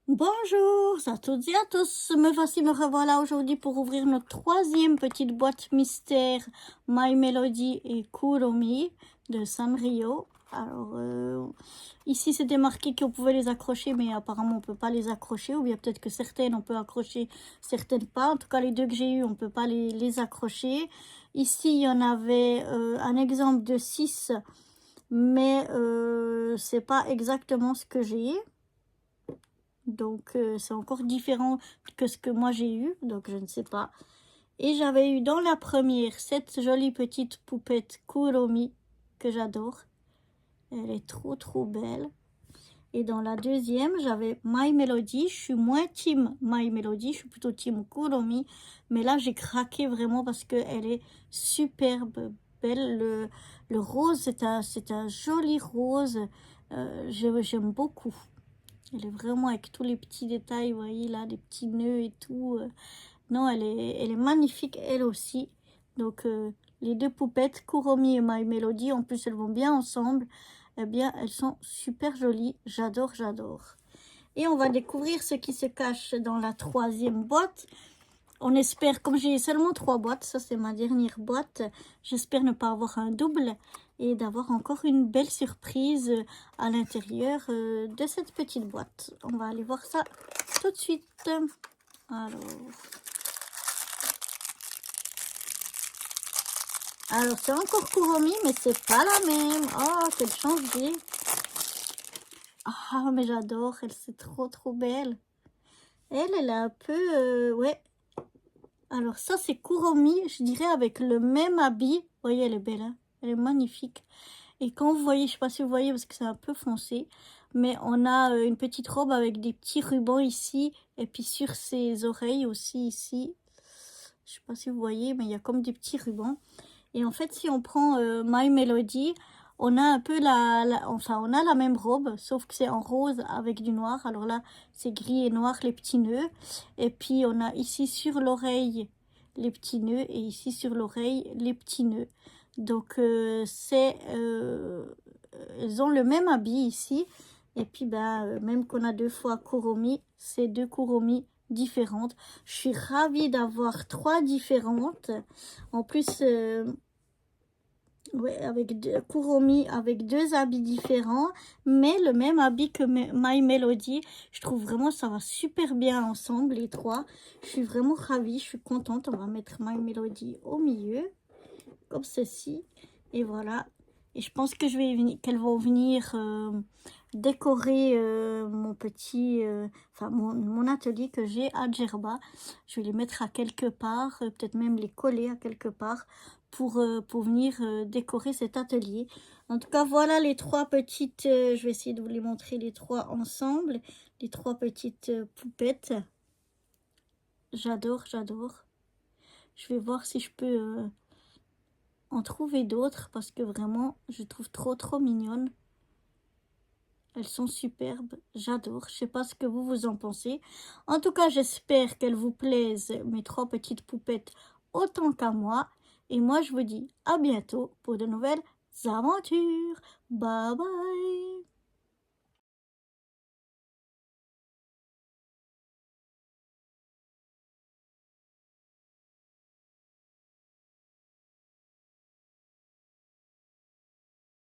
Bonjour à toutes et à tous, me revoilà aujourd'hui pour ouvrir notre troisième petite boîte mystère My Melody et Kuromi de Sanrio. Alors ici c'était marqué qu'on pouvait les accrocher mais apparemment on peut pas les accrocher, ou bien peut-être que certaines on peut accrocher, certaines pas. En tout cas les deux que j'ai eu on peut pas les accrocher. Ici il y en avait un exemple de 6, mais c'est pas exactement ce que j'ai. Donc c'est encore différent que ce que moi j'ai eu, donc je ne sais pas. Et j'avais eu dans la première cette jolie petite poupette Kuromi que j'adore. Elle est trop belle. Et dans la deuxième, j'avais My Melody. Je suis moins team My Melody, je suis plutôt team Kuromi. Mais là, j'ai craqué vraiment parce qu'elle est superbe, belle. Le rose, c'est un joli rose. J'aime beaucoup. Elle est vraiment avec tous les petits détails, vous voyez là, les petits nœuds et tout. Non, elle est magnifique, elle aussi. Donc, les deux poupettes, Kuromi et My Melody, en plus, elles vont bien ensemble. Eh bien, elles sont super jolies. J'adore. Et on va découvrir ce qui se cache dans la troisième boîte. On espère, comme j'ai seulement 3 boîtes, ça c'est ma dernière boîte, j'espère ne pas avoir un double et d'avoir encore une belle surprise à l'intérieur de cette petite boîte. On va aller voir ça tout de suite. Alors c'est encore Kuromi, mais c'est pas la même. Oh, quelle chance j'ai. Ah, mais j'adore, elle c'est trop belle. Elle est un peu, ouais. Alors ça c'est Kuromi, je dirais avec le même habit. Vous voyez, elle est belle, hein, elle est magnifique. Et quand vous voyez, je sais pas si vous voyez parce que c'est un peu foncé, mais on a une petite robe avec des petits rubans ici, et puis sur ses oreilles aussi ici. Je sais pas si vous voyez, mais il y a comme des petits rubans. Et en fait, si on prend My Melody, on a un peu enfin, on a la même robe, sauf que c'est en rose avec du noir. Alors là, c'est gris et noir, les petits nœuds. Et puis, on a ici sur l'oreille les petits nœuds et ici sur l'oreille les petits nœuds. Donc, elles ont le même habit ici. Et puis, même qu'on a 2 fois Kuromi, c'est 2 Kuromi différentes. Je suis ravie d'avoir 3 différentes. En plus, ouais, avec Kuromi avec 2 habits différents, mais le même habit que My Melody. Je trouve vraiment ça va super bien ensemble, les 3. Je suis vraiment ravie, je suis contente. On va mettre My Melody au milieu, comme ceci. Et voilà. Et je pense que qu'elles vont venir décorer mon petit, enfin mon atelier que j'ai à Djerba. Je vais les mettre à quelque part, peut-être même les coller à quelque part pour venir décorer cet atelier. En tout cas, voilà les 3 petites, je vais essayer de vous les montrer les 3 ensemble, les 3 petites poupettes. J'adore. Je vais voir si je peux en trouver d'autres parce que vraiment je trouve trop mignonnes. Elles sont superbes, j'adore. Je sais pas ce que vous en pensez. En tout cas, j'espère qu'elles vous plaisent, mes 3 petites poupettes, autant qu'à moi. Et moi, je vous dis à bientôt pour de nouvelles aventures. Bye bye.